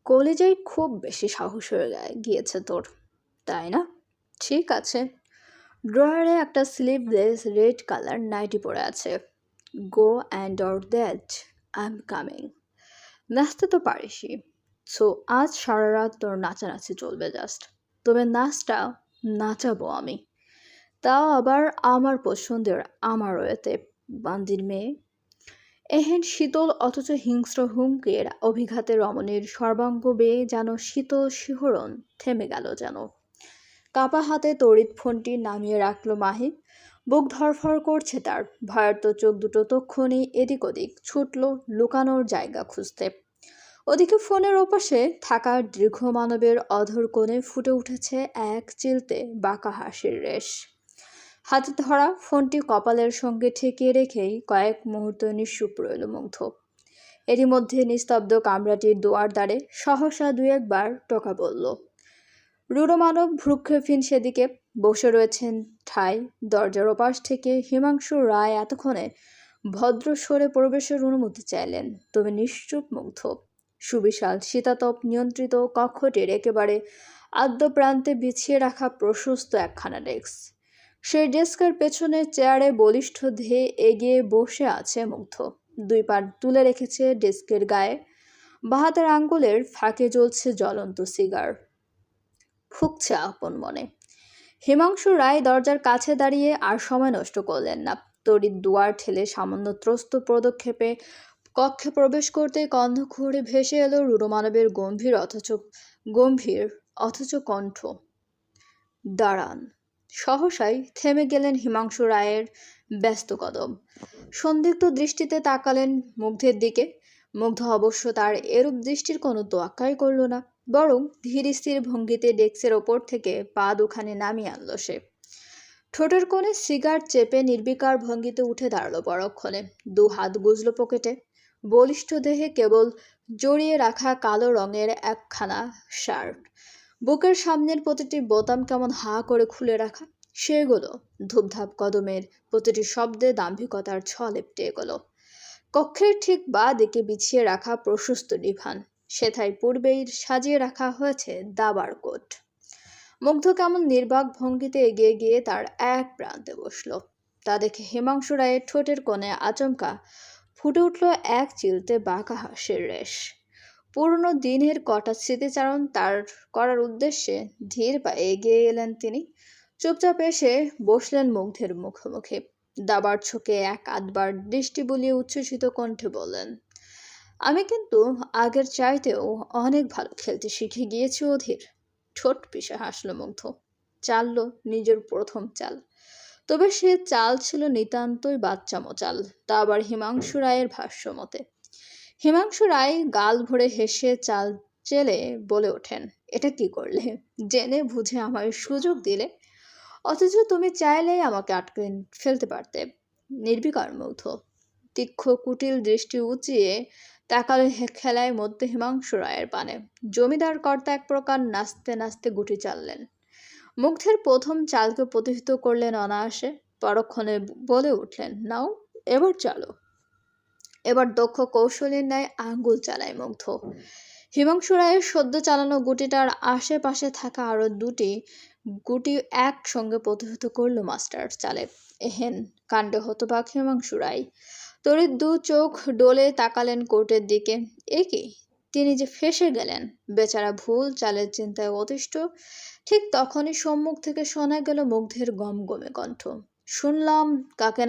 কলেজায় খুব বেশি সাহস হয়ে গিয়েছে তোর, তাই না? ঠিক আছে। ড্রয়ারে একটা স্লিভলেস রেড কালার নাইটি পরে আছে। Go and or that, I am coming. নাচতে তো পারিসই। সো আজ সারা রাত তোর নাচানাচি চলবে জাস্ট। তবে নাচটা নাচাবো আমি, তাও আবার আমার পছন্দের, আমার ওয়েতে। বান্দির মেয়ে। এহেন শীতল অথচ হিংস্র হুমকির অভিঘাতে রমণীর সর্বাঙ্গ বেয়ে যেন শীতল শিহরণ থেমে গেল যেন। কাপা হাতে তড়িৎ ফোনটি নামিয়ে রাখলো মাহি। বুক ধড়ফড় করছে তার। ভয়ার্ত চোখ দুটো তক্ষুনি এদিক ওদিক ছুটল লুকানোর জায়গা খুঁজতে। ওদিকে ফোনের ওপাশে থাকা দীর্ঘ মানবের অধর কোণে ফুটে উঠেছে এক চিলতে বাঁকা হাসির রেশ। হাতে ধরা ফোনটি কপালের সঙ্গে ঠেকিয়ে রেখেই কয়েক মুহূর্ত নিশ্চুপ রইল মুগ্ধ। এরই মধ্যে নিস্তব্ধ কামরাটির দুয়ার দ্বারে সহসা দু একবার টোকা পড়ল। রূঢ় মানব ভ্রুক্ষেপহীন সেদিকে বসে রয়েছেন ঠায়। দরজার ওপাশ থেকে হিমাংশু রায় এতক্ষণে ভদ্র স্বরে প্রবেশের অনুমতি চাইলেন, তবে নিশ্চুপ মুগ্ধ। সুবিশাল শীতাতপ নিয়ন্ত্রিত কক্ষটির একেবারে আদ্য প্রান্তে বিছিয়ে রাখা প্রশস্ত একখানা ডেস্ক। সেই ডেস্কের পেছনে চেয়ারে বলিষ্ঠ ধেয়ে এগিয়ে বসে আছে মুগ্ধ। দুই পা তুলে রেখেছে ডেস্কের গায়ে। বাঁ হাতের আঙ্গুলের ফাঁকে জ্বলছে জ্বলন্ত সিগার। ফুঁকছে আপন মনে। হিমাংশু রায় দরজার কাছে দাঁড়িয়ে আর সময় নষ্ট করলেন না। তড়িৎ দুয়ার ঠেলে সামান্য ত্রস্ত পদক্ষেপে কক্ষে প্রবেশ করতে কন্ধক্ষরে ভেসে এলো রূঢ় মানবের গম্ভীর অথচ কণ্ঠ। দাঁড়ান। সহসাই থেমে গেলেন হিমাংশু রায়ের ব্যস্ত কদম। সন্দিগ্ধ দৃষ্টিতে তাকালেন মুগ্ধের দিকে। মুগ্ধ অবশ্য তার এরূপ দৃষ্টির কোনো তোয়াক্কাই করল না, বরং ধীর স্থির ভঙ্গিতে ডেস্কের ওপর থেকে পা দুখানি নামিয়ে আনল সে। ঠোঁটের কোণে সিগার চেপে নির্বিকার ভঙ্গিতে উঠে দাঁড়ালো পরক্ষণে। দু হাত গুজল পকেটে। বলিষ্ঠ দেহে কেবল জড়িয়ে রাখা কালো রঙের একখানা শার্ট। বুকের সামনের প্রতিটি বোতাম কেমন হা করে খুলে রাখা। সেগুলো ধূপধাপ কদমের প্রতিটি শব্দে দাম্ভিকতার ছ লেপ্টে এগোলো। কক্ষের ঠিক বাঁ দিকে বিছিয়ে রাখা প্রশস্ত ডিভান, সেথায় পূর্বেই সাজিয়ে রাখা হয়েছে দাবার কোট। মুগ্ধ কেমন নির্বাক ভঙ্গিতে এগিয়ে গিয়ে তার এক প্রান্তে বসল। তা দেখে হিমাংশু রায়ের ঠোঁটের কোণে আচমকা ফুটে উঠল এক চিলতে বাঁকা হাসির রেশ। পুরনো দিনের কটা স্মৃতিচারণ তার করার উদ্দেশ্যে ধীর পায়ে এগিয়ে এলেন তিনি। চুপচাপ এসে বসলেন মুগ্ধের মুখোমুখি। দাবার ছোকে এক আধবার দৃষ্টি বুলিয়ে উচ্ছ্বসিত কণ্ঠে বললেন, আমি কিন্তু আগের চাইতেও অনেক ভালো খেলতে শিখে গিয়েছি অধীর। ঠোঁট পিষে হাসল মুগ্ধ। চালল নিজের প্রথম চাল। তবে সে চাল ছিল নিতান্তই বাচ্চামো চাল, তা আবার হিমাংশু রায়ের ভাষ্য মতে। হিমাংশু রায় গাল ভরে হেসে চাল চেলে বলে ওঠেন, এটা কি করলে? জেনে বুঝে আমায় সুযোগ দিলে, অথচ তুমি চাইলেই আমাকে আটকে ফেলতে পারতে। নির্বিকার মুগ্ধ। তীক্ষ্ণ কুটিল দৃষ্টি উঁচিয়ে তাকালো খেলায় মধ্যে হিমাংশু রায়ের পানে। জমিদার কর্তা এক প্রকার নাচতে নাচতে গুটি চাললেন। মুগ্ধের প্রথম চালকে প্রতিহত করলেন অনায়াসে। পরক্ষণে বলে উঠলেন, নাও এবার চালো। এবার দক্ষ কৌশলীর ন্যায় আঙ্গুল চালায় মুগ্ধ। হিমাংশু রায়ের সদ্য চালানো গুটিটার আশেপাশে থাকা আরো দুটি গুটি একসঙ্গে প্রতিহত করল মাস্টার চালে। এহেন কাণ্ডে হতবাক হিমাংশু রায়। তড়িৎ দু চোখ ডোলে তাকালেন কোর্টের দিকে। এ কি, তিনি যে ফেঁসে গেলেন! বেচারা ভুল চালের চিন্তায় অতিষ্ঠ। ঠিক তখনই সম্মুখ থেকে শোনা গেল মুগ্ধের গমগমে কণ্ঠ, শুনলাম কাকে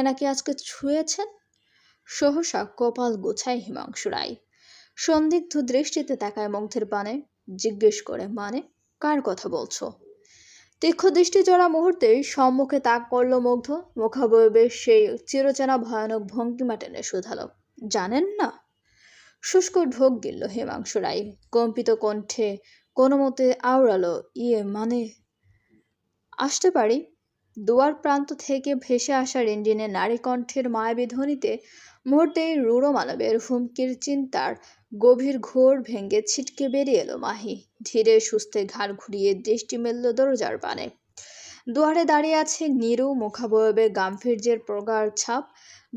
নাকি আজকে ছুঁয়েছেন। সহসা কপাল গোছায় হিমাংশু রায়। সন্দিগ্ধ দৃষ্টিতে তাকায় মুগ্ধের পানে। জিজ্ঞেস করে, মানে কার কথা বলছো? তীক্ষ্ণ দৃষ্টি জোড়া মুহূর্তেই সম্মুখে তাক করল মুগ্ধ। মুখাবয়বে সেই চিরচেনা ভয়ানক ভঙ্গিমা টেনে শুধালো, জানেন না? শুষ্ক ঢোক গিলল হিমাংশু রায়। কম্পিত কণ্ঠে কোনো মতে আওড়ালো, মানে আসতে পারি। দুয়ার প্রান্ত থেকে ভেসে আসা রেঞ্জিনে নারী কণ্ঠের মায়াবী ধ্বনিতে মুহূর্তেই রূঢ় মানবের হুমকির চিন্তার গভীর ঘোর ভেঙে ছিটকে বেরিয়ে এলো মাহি। ধীরে সুস্থে ঘাড় ঘুরিয়ে দৃষ্টি মেলল দরজার পানে। দুয়ারে দাঁড়িয়ে আছে নিরু, মুখাবয়বে গাম্ভীর্যের প্রগাঢ় ছাপ।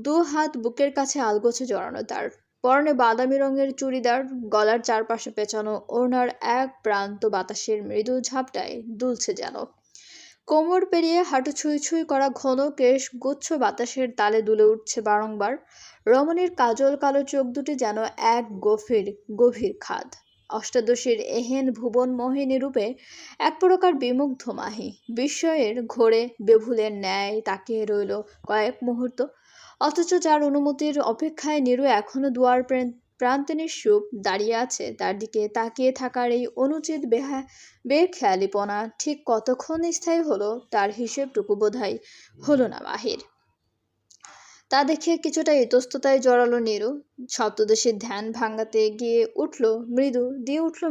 দু হাত বুকের কাছে আলগোছে জড়ানো তার। পরনে বাদামি রঙের চুড়িদার, গলার চারপাশে পেঁচানো ওড়নার এক প্রান্ত বাতাসের মৃদু ঝাপটায় দুলছে যেন। কোমর পেরিয়ে হাঁটু ছুঁই ছুঁই করা ঘন কেশ গুচ্ছ বাতাসের তালে দুলে উঠছে বারংবার। রমণীর কাজল কালো চোখ দুটি যেন এক গভীর গভীর খাদ। অষ্টাদশীর এহেন ভুবন মোহিনী রূপে এক প্রকার বিমুগ্ধ মাহি বিস্ময়ের ঘোরে বেভুলের ন্যায় তাকিয়ে রইল কয়েক মুহূর্ত। অথচ যার অনুমতির অপেক্ষায় নীরু এখনো দুয়ার প্রান্তে নিশ্চুপ দাঁড়িয়ে আছে, তার দিকে তাকিয়ে থাকার এই অনুচিত বেখেয়ালিপনা ঠিক কতক্ষণ স্থায়ী হলো তার হিসেবটুকু বোধহয় হলো না মাহির। তা দেখে কিছুটা ইতস্ততায় জড়ালো নীরু। সপ্তদশীর ধ্যান ভাঙাতে দিয়ে উঠল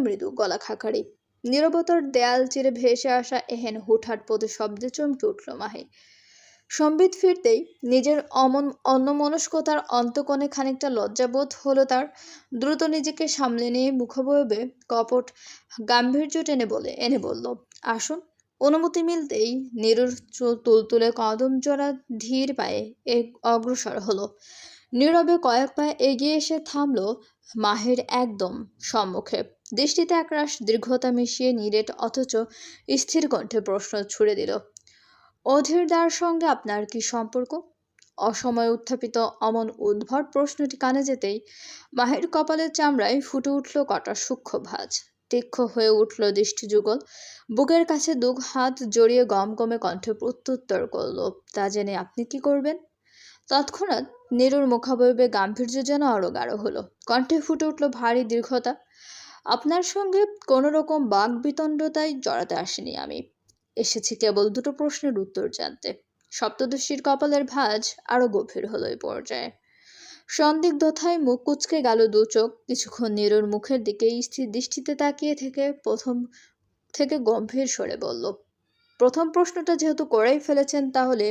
মৃদু গলা খাকারি। নীরবতার দেয়াল চিরে ভেসে আসা এহেন হুটহাট প্রতিশব্দে চমকে উঠল মাহি। সম্বিত ফিরতেই নিজের অন্যমনস্কতার অন্তকোণে খানিকটা লজ্জাবোধ হলো তার। দ্রুত নিজেকে সামলে নিয়ে মুখাবয়বে কপট গাম্ভীর্য এনে বলল, আসুন। অনুমতি মিলতেই নীরুর তুলতুলে কদম জোড়া ধীর পায়ে অগ্রসর হলো। নীরবে কয়েক পা এগিয়ে এসে থামলো মাহির একদম সম্মুখে। দৃষ্টিতে একরাশ দীর্ঘতা মিশিয়ে নিরেট অথচ স্থির কণ্ঠে প্রশ্ন ছুড়ে দিল, অধীরদার সঙ্গে আপনার কি সম্পর্ক? অসময়ে উত্থাপিত অমন উদ্ভট প্রশ্নটি কানে যেতেই মাহির কপালের চামড়ায় ফুটে উঠল কটা সূক্ষ্ম ভাঁজ। তীক্ষ্ণ হয়ে উঠল দৃষ্টিযুগল। বুকের কাছে দু হাত জড়িয়ে গমগমে কণ্ঠে প্রত্যুত্তর করল, তা জেনে আপনি কি করবেন? তৎক্ষণাৎ নীরুর মুখাবয়বে গাম্ভীর্য যেন আরো গাঢ় হলো। কণ্ঠে ফুটে উঠল ভারী দীর্ঘতা, আপনার সঙ্গে কোনো রকম বাকবিতণ্ডতায় জড়াতে আসিনি আমি। এসেছি কেবল দুটো প্রশ্নের উত্তর জানতে। সপ্তদশীর কপালের ভাঁজ আরো গভীর হলো এই পর্যায়ে। সন্দিগ্ধতায় মুখ কুঁচকে গেল দু চোখ। কিছুক্ষণ নীরুর মুখের দিকে স্থির দৃষ্টিতে তাকিয়ে থেকে গম্ভীর স্বরে বলল, প্রথম প্রশ্নটা যেহেতু করেই ফেলেছেন, তাহলে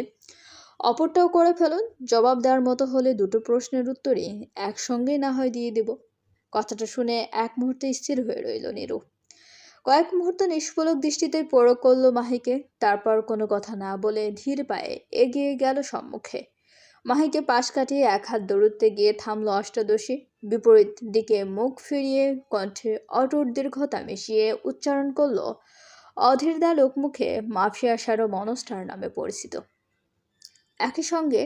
অপরটাও করে ফেলুন। জবাব দেওয়ার মতো হলে দুটো প্রশ্নের উত্তরই একসঙ্গেই না হয় দিয়ে দেব। কথাটা শুনে এক মুহূর্তে স্থির হয়ে রইল নীরু। কয়েক মুহূর্ত নিষ্পলক দৃষ্টিতে পরখ করল মাহিকে, তারপর কোনো কথা না বলে ধীর পায়ে এগিয়ে গেল সম্মুখে। মাহিকে পাশ কাটিয়ে এক হাত দৌড়তে গিয়ে থামল অষ্টাদশী। বিপরীত দিকে মুখ ফিরিয়ে কণ্ঠে অটুট দীর্ঘতা মিশিয়ে উচ্চারণ করল, অধীরদা লোকমুখে মাফিয়া শারো মনস্টার নামে পরিচিত। একই সঙ্গে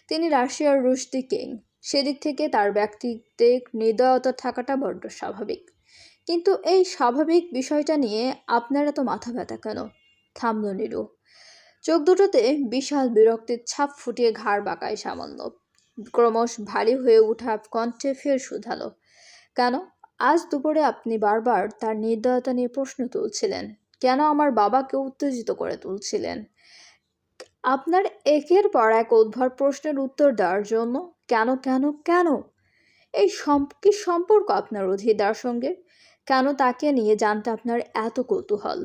তিনি রাশিয়ার রুশদি কিং। সেদিক থেকে তার ব্যক্তিত্বে নির্দয়তা থাকাটা বড্ড স্বাভাবিক। কিন্তু এই স্বাভাবিক বিষয়টা নিয়ে আপনার এত মাথা ব্যথা কেন? থামল নীরু। চোখ দুটোতে বিশাল বিরক্তির ছাপ ফুটিয়ে ঘাড় বাঁকায় সামান্য। ক্রমশ ভারী হয়ে উঠা কণ্ঠে ফের শুধালো, কেন? আজ দুপুরে আপনি বারবার তার নির্দয়তা নিয়ে প্রশ্ন তুলছিলেন। কেন আমার বাবাকে উত্তেজিত করে তুলছিলেন? আপনার একের পর এক উদ্ভট প্রশ্নের উত্তর দেওয়ার জন্য। কেন কেন কেন? এই কি সম্পর্ক আপনার অধীরদার সঙ্গে? কেন তাকে নিয়ে জানতে আপনার এত কৌতূহল?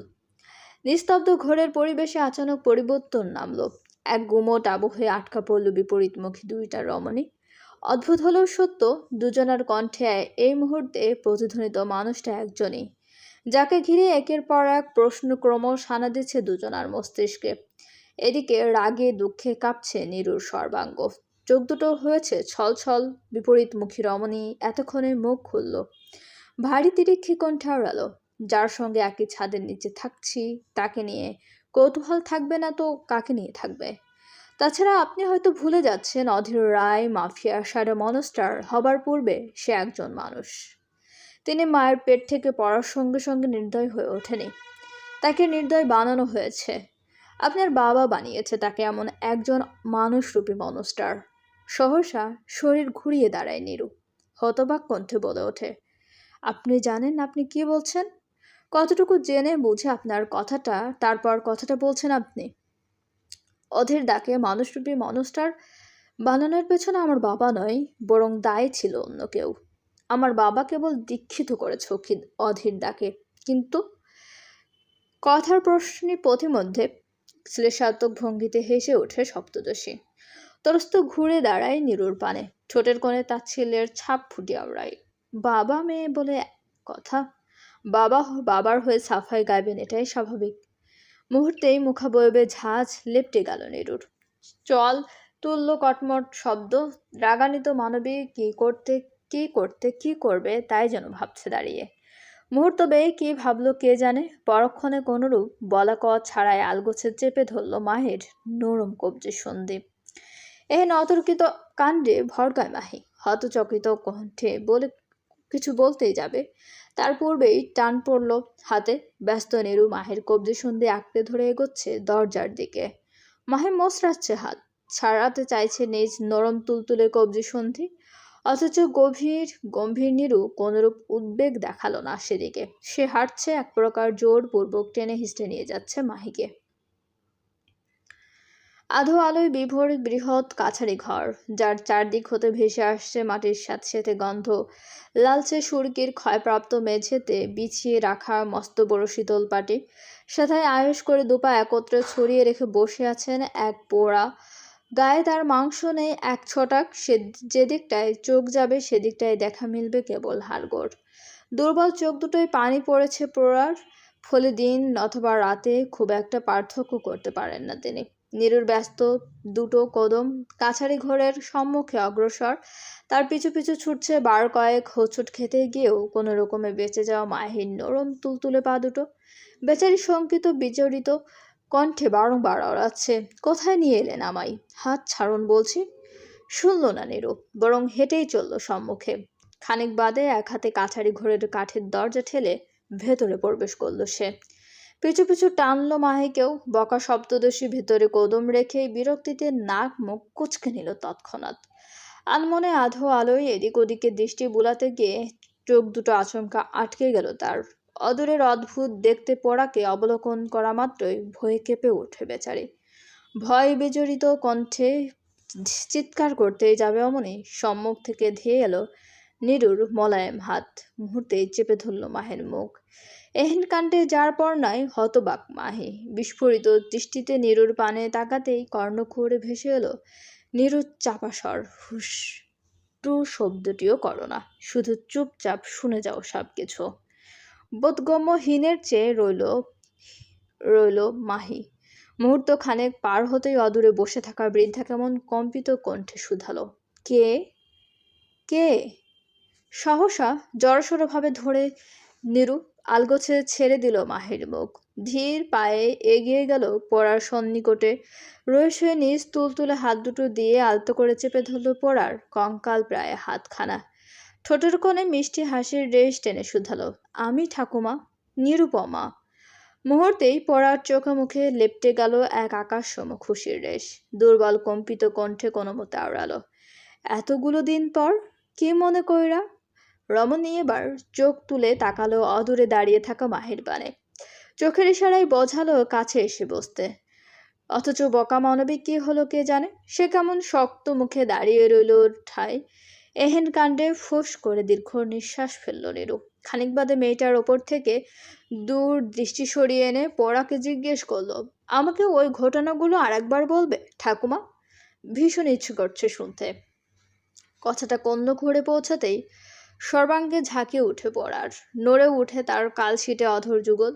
নিস্তব্ধ ঘোরের পরিবেশে আচানক পরিবর্তন নামলো। এক গুমোট আবহে আটকা পড়ল বিপরীতমুখী দুইটা রমণী। অদ্ভুত হলেও সত্য, দুজনার কণ্ঠে এই মুহূর্তে প্রতিধ্বনিত মানুষটা একজনই, যাকে ঘিরে একের পর এক প্রশ্ন ক্রমশ হানা দিচ্ছে দুজনার মস্তিষ্কে। এদিকে রাগে দুঃখে কাঁপছে নীরুর সর্বাঙ্গ। চোখ দুটো হয়েছে ছলছল। বিপরীতমুখী রমণী এতক্ষণে মুখ খুলল, ভারী তিরিক্ষি কণ্ঠে আওড়ালো, যার সঙ্গে একই ছাদের নিচে থাকছি তাকে নিয়ে কৌতূহল থাকবে না তো কাকে নিয়ে থাকবে? তাছাড়া আপনি হয়তো ভুলে যাচ্ছেন, অধীর রায় মাফিয়া সারে মনস্টার হবার পূর্বে সে একজন মানুষ। তিনি মায়ের পেট থেকে পড়ার সঙ্গে সঙ্গে নির্দয় হয়ে ওঠেনি, তাকে নির্দয় বানানো হয়েছে। আপনার বাবা বানিয়েছে তাকে এমন একজন মানুষরূপী মনস্টার। সহসা শরীর ঘুরিয়ে দাঁড়ায় নীরু। হতবাক কণ্ঠে বলে ওঠে, আপনি জানেন আপনি কি বলছেন? কতটুকু জেনে বুঝে আপনার কথাটা তারপর কথাটা বলছেন আপনি? অধীর দাকে মানুষরূপী মনস্টার বানানোর পেছনে আমার বাবা নয়, বরং দায়ী ছিল অন্য কেউ। আমার বাবা কেবল দীক্ষিত করেছে অধীর দাকে। কিন্তু কথার প্রশ্নে পথিমধ্যে শ্লেষাত্মক ভঙ্গিতে হেসে ওঠে সপ্তদশী। তরস্ত ঘুরে দাঁড়ায় নীরুর পানে। ঠোঁটের কোণে তাচ্ছিল্যের ছাপ ফুটে আওড়ায়। বাবা মেয়ে বলে কথা। বাবার হয়ে সাফাই গাইবেন, এটাই স্বাভাবিক। মুহূর্তেই মুখাবয়বে ঝাঁজ লেপটে গেল নীরুর। চল তুলল কটমট শব্দ। রাগান্বিত মানবী কি করতে কি করবে তাই যেন ভাবছে দাঁড়িয়ে। মুহূর্ত ব্যয়ে কি ভাবলো কে জানে। পরক্ষণে কোনরূপ বলা কওয়া ছাড়াই আলগোছে চেপে ধরল মাহির নরম কবজির সন্দীপ। এই অতর্কিত কাণ্ডে ভড়কায় মাহি, হতচকিত কণ্ঠে কিছু বলতেই যাবে, তার পূর্বেই টান পড়ল হাতে। ব্যস্ত নিরু মাহির কবজি সন্ধি আঁকড়ে ধরে এগোচ্ছে দরজার দিকে। মাহি মোচড়াচ্ছে হাত, ছাড়াতে চাইছে নিজ নরম তুলতুলে কবজি সন্ধি, অথচ গম্ভীর নিরু কোনরূপ উদ্বেগ দেখালো না সেদিকে। সে হাঁটছে, এক প্রকার জোরপূর্বক টেনে হিঁচড়ে নিয়ে যাচ্ছে মাহিকে। আধো আলোয় বিভোর বৃহৎ কাছারি ঘর, যার চারদিক হতে ভেসে আসছে মাটির স্যাঁতসেঁতে গন্ধ। লালচে সুরকির ক্ষয়প্রাপ্ত মেঝেতে বিছিয়ে রাখা মস্ত বড় শীতল পাটি, সেথায় আয়েশ করে দুপা একত্রে ছড়িয়ে রেখে বসে আছেন এক পোড়া। গায়ে তার মাংস নেই এক ছটাক, যেদিকটায় চোখ যাবে সেদিকটায় দেখা মিলবে কেবল হাড়গোড়। দুর্বল চোখ দুটোয় পানি পড়েছে পোড়ার, ফলে দিন অথবা রাতে খুব একটা পার্থক্য করতে পারেন না তিনি। নিরুর ব্যস্ত দুটো কদম কাছারি ঘরের সম্মুখে অগ্রসর, তার পিছু পিছু ছুটছে বার কয়েক। হোঁচট খেতে গিয়েও কোনো রকমে বেঁচে যাওয়া মাহির নরম তুলতুলে পা দুটো। বেচারি শঙ্কিত বিচলিত কণ্ঠে বারংবার আওড়াচ্ছে, কোথায় নিয়ে এলেন আমায়? হাত ছাড়ুন বলছি। শুনল না নিরু, বরং হেঁটেই চলল সম্মুখে। খানিক বাদে এক হাতে কাছারি ঘরের কাঠের দরজা ঠেলে ভেতরে প্রবেশ করল সে। পিছু পিছু টানলো মাহিকেও। বকা শব্দদোষী ভেতরে কদম রেখে বিরক্তিতে নাক মুখ কুচকে নিল তৎক্ষণাৎ। আনমনে আধো আলোয় এদিক ওদিকে দৃষ্টি বুলাতে গিয়ে চোখ দুটো আচমকা আটকে গেল তার। অদূরের অদ্ভুত দেখতে পোড়াকে অবলোকন করা মাত্রই ভয়ে কেঁপে ওঠে বেচারি। ভয় বিজড়িত কণ্ঠে চিৎকার করতেই যাবে অমনি সম্মুখ থেকে ধেয়ে এলো নিরুর মোলায়েম হাত। মুহূর্তেই চেপে ধরল মাহের মুখ। এহেন কাণ্ডে যার পর নাই হতবাক মাহি। বিস্ফোরিত দৃষ্টিতে নিরুর পানে তাকাতেই কর্ণকুহরে ভেসে এলো নিরুর চাপা স্বর, হুস, টু শব্দটিও করো না, শুধু চুপচাপ শুনে যাও সব কিছু। বোধগম্যহীনের চেয়ে রইল মাহি। মুহূর্ত খানেক পার হতেই অদূরে বসে থাকা বৃদ্ধা কেমন কম্পিত কণ্ঠে শুধালো, কে কে? সহসা জড়সড়ভাবে ধরে নিরু আলগোছে ছেড়ে দিল মাহির মুখ। ধীর পায়ে এগিয়ে গেল পোড়ার সন্নিকটে। রয়েছে নিজ তুলতুলে হাত দুটো দিয়ে আলতো করে চেপে ধরল পোড়ার কঙ্কাল প্রায় হাতখানা। ঠোঁটের কোণে মিষ্টি হাসির রেশ টেনে শুধালো, আমি ঠাকুমা, নিরুপমা। মুহূর্তেই পোড়ার চোখে মুখে লেপটে গেল এক আকাশসম খুশির রেশ। দুর্বল কম্পিত কণ্ঠে কোনো মতে আওড়ালো, এতগুলো দিন পর কি মনে কইরা? রমণী এবার চোখ তুলে তাকালো অদূরে দাঁড়িয়ে থাকা মাহির পানে। চোখের ইশারায় বোঝালো কাছে এসে বসতে। অথচ বকা মানবিক কি হলো কে জানে, সে কেমন শক্ত মুখে দাঁড়িয়ে রইল ঠায়। এহেন কাণ্ডে ফুস করে দীর্ঘ নিঃশ্বাস ফেলল নিরু। খানিক বাদে মেয়েটার ওপর থেকে দূর দৃষ্টি সরিয়ে এনে পড়াকে জিজ্ঞেস করলো, আমাকে ওই ঘটনাগুলো আরেকবার বলবে ঠাকুমা? ভীষণ ইচ্ছে করছে শুনতে। কথাটা কন্দ ঘুরে পৌঁছাতেই সর্বাঙ্গে ঝাঁকিয়ে উঠে পড়ার, নড়ে উঠে তার কালশিটে অধর যুগল।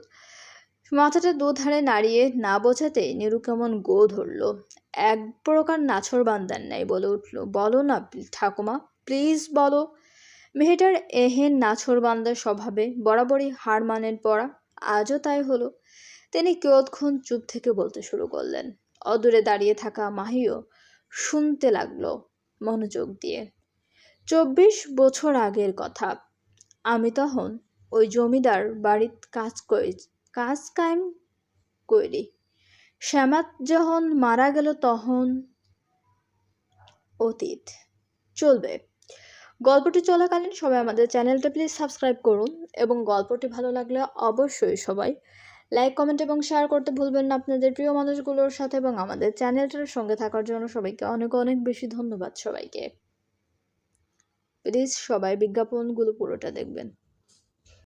মাথাটা দুধারে নাড়িয়ে না বোঝাতেই নিরু কেমন গো ধরল। এক প্রকার নাছর বান্দার নাই বলে উঠল, বলো না ঠাকুমা, প্লিজ বলো। মেয়েটার এহেন নাছর বান্দার স্বভাবে বরাবরই হার মানেন পড়া। আজও তাই হলো। তিনি কিয়ৎক্ষণ চুপ থেকে বলতে শুরু করলেন। অদূরে দাঁড়িয়ে থাকা মাহিও শুনতে লাগলো মনোযোগ দিয়ে। 24 বছর আগের কথা। আমি তখন ওই জমিদার বাড়িত কাজ কায়েম কইরি। শ্যামাত যখন মারা গেল তখন। অতীত চলবে। গল্পটি চলাকালীন সবাই আমাদের চ্যানেলটা প্লিজ সাবস্ক্রাইব করুন, এবং গল্পটি ভালো লাগলে অবশ্যই সবাই লাইক, কমেন্ট এবং শেয়ার করতে ভুলবেন না আপনাদের প্রিয় মানুষগুলোর সাথে। এবং আমাদের চ্যানেলটার সঙ্গে থাকার জন্য সবাইকে অনেক অনেক বেশি ধন্যবাদ সবাইকে। প্লিজ সবাই বিজ্ঞাপনগুলো পুরোটা দেখবেন।